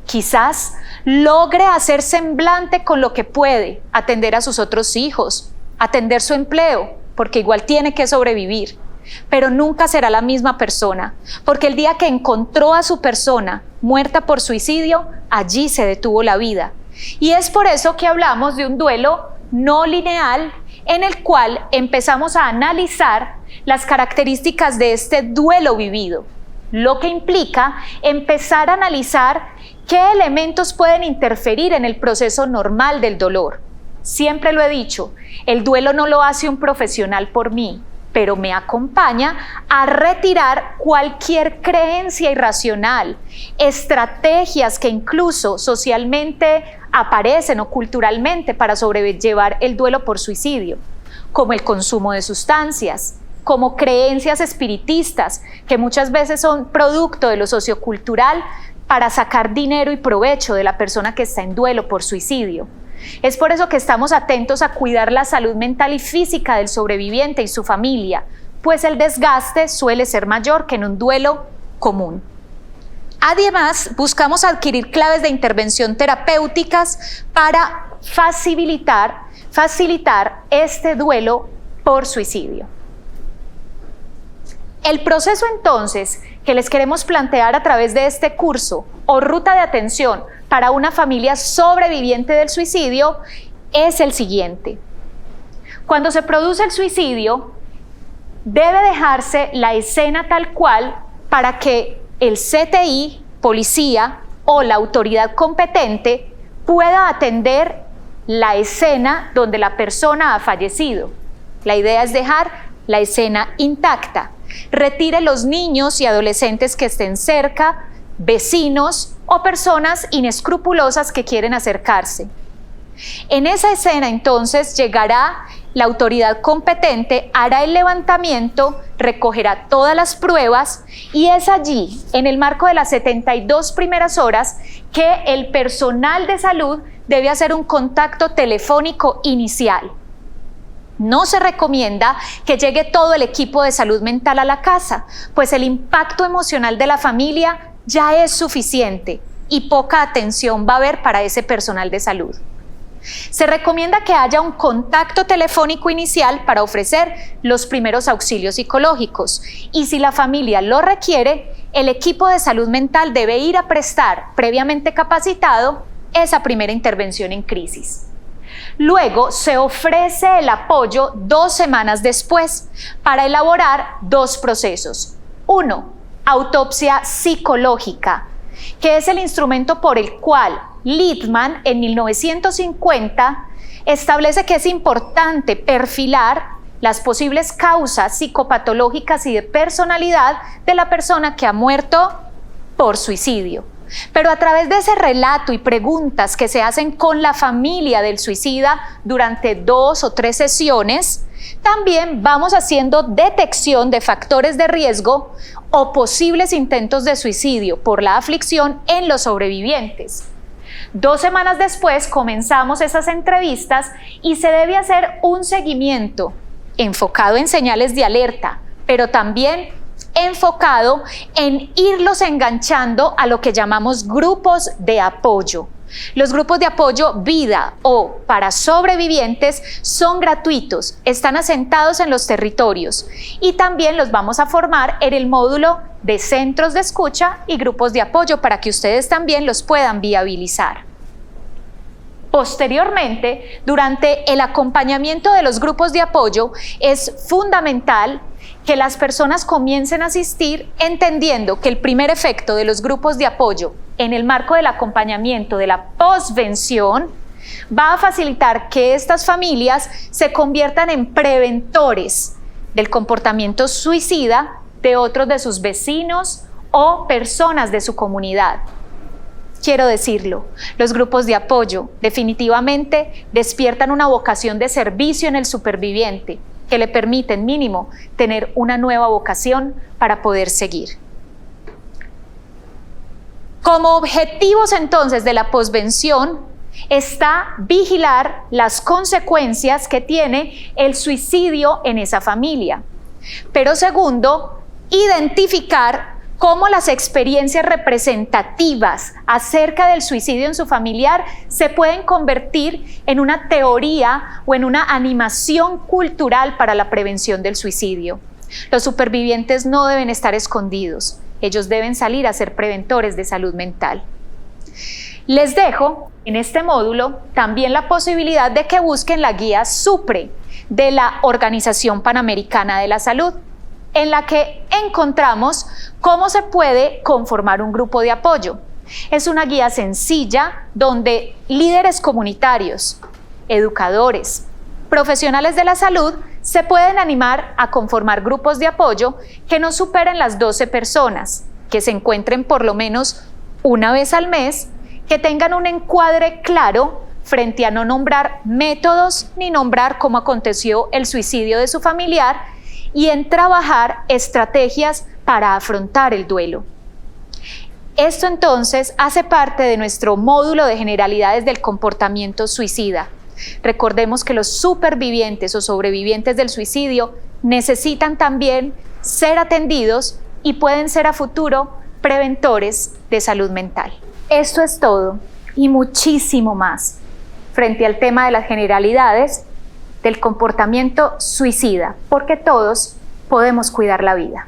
Quizás logre hacer semblante con lo que puede, atender a sus otros hijos, atender su empleo, porque igual tiene que sobrevivir, pero nunca será la misma persona, porque el día que encontró a su persona muerta por suicidio, allí se detuvo la vida. Y es por eso que hablamos de un duelo no lineal, en el cual empezamos a analizar las características de este duelo vivido, lo que implica empezar a analizar qué elementos pueden interferir en el proceso normal del dolor. Siempre lo he dicho, el duelo no lo hace un profesional por mí, pero me acompaña a retirar cualquier creencia irracional, estrategias que incluso socialmente aparecen o culturalmente para sobrellevar el duelo por suicidio, como el consumo de sustancias, como creencias espiritistas que muchas veces son producto de lo sociocultural para sacar dinero y provecho de la persona que está en duelo por suicidio. Es por eso que estamos atentos a cuidar la salud mental y física del sobreviviente y su familia, pues el desgaste suele ser mayor que en un duelo común. Además, buscamos adquirir claves de intervención terapéuticas para facilitar este duelo por suicidio. El proceso entonces que les queremos plantear a través de este curso o ruta de atención para una familia sobreviviente del suicidio es el siguiente. Cuando se produce el suicidio, debe dejarse la escena tal cual para que el CTI, policía o la autoridad competente pueda atender la escena donde la persona ha fallecido. La idea es dejar la escena intacta. Retire los niños y adolescentes que estén cerca, vecinos o personas inescrupulosas que quieren acercarse. En esa escena entonces llegará la autoridad competente, hará el levantamiento, recogerá todas las pruebas y es allí, en el marco de las 72 primeras horas, que el personal de salud debe hacer un contacto telefónico inicial. No se recomienda que llegue todo el equipo de salud mental a la casa, pues el impacto emocional de la familia ya es suficiente y poca atención va a haber para ese personal de salud. Se recomienda que haya un contacto telefónico inicial para ofrecer los primeros auxilios psicológicos y si la familia lo requiere, el equipo de salud mental debe ir a prestar, previamente capacitado, esa primera intervención en crisis. Luego se ofrece el apoyo 2 semanas después para elaborar 2 procesos. 1. Autopsia psicológica, que es el instrumento por el cual Littman en 1950 establece que es importante perfilar las posibles causas psicopatológicas y de personalidad de la persona que ha muerto por suicidio. Pero a través de ese relato y preguntas que se hacen con la familia del suicida durante 2 o 3 sesiones, también vamos haciendo detección de factores de riesgo o posibles intentos de suicidio por la aflicción en los sobrevivientes. 2 semanas después comenzamos esas entrevistas y se debe hacer un seguimiento enfocado en señales de alerta, pero también enfocado en irlos enganchando a lo que llamamos grupos de apoyo. Los grupos de apoyo vida o para sobrevivientes son gratuitos, están asentados en los territorios y también los vamos a formar en el módulo de centros de escucha y grupos de apoyo para que ustedes también los puedan viabilizar. Posteriormente, durante el acompañamiento de los grupos de apoyo, es fundamental que las personas comiencen a asistir entendiendo que el primer efecto de los grupos de apoyo en el marco del acompañamiento de la posvención va a facilitar que estas familias se conviertan en preventores del comportamiento suicida de otros de sus vecinos o personas de su comunidad. Quiero decirlo, los grupos de apoyo definitivamente despiertan una vocación de servicio en el superviviente que le permiten mínimo tener una nueva vocación para poder seguir. Como objetivos entonces de la posvención está vigilar las consecuencias que tiene el suicidio en esa familia. Pero segundo, identificar cómo las experiencias representativas acerca del suicidio en su familiar se pueden convertir en una teoría o en una animación cultural para la prevención del suicidio. Los supervivientes no deben estar escondidos, ellos deben salir a ser preventores de salud mental. Les dejo en este módulo también la posibilidad de que busquen la guía SUPRE de la Organización Panamericana de la Salud, en la que encontramos cómo se puede conformar un grupo de apoyo. Es una guía sencilla donde líderes comunitarios, educadores, profesionales de la salud se pueden animar a conformar grupos de apoyo que no superen las 12 personas, que se encuentren por lo menos una vez al mes, que tengan un encuadre claro frente a no nombrar métodos ni nombrar cómo aconteció el suicidio de su familiar y en trabajar estrategias para afrontar el duelo. Esto entonces hace parte de nuestro módulo de generalidades del comportamiento suicida. Recordemos que los supervivientes o sobrevivientes del suicidio necesitan también ser atendidos y pueden ser a futuro preventores de salud mental. Esto es todo y muchísimo más frente al tema de las generalidades del comportamiento suicida, porque todos podemos cuidar la vida.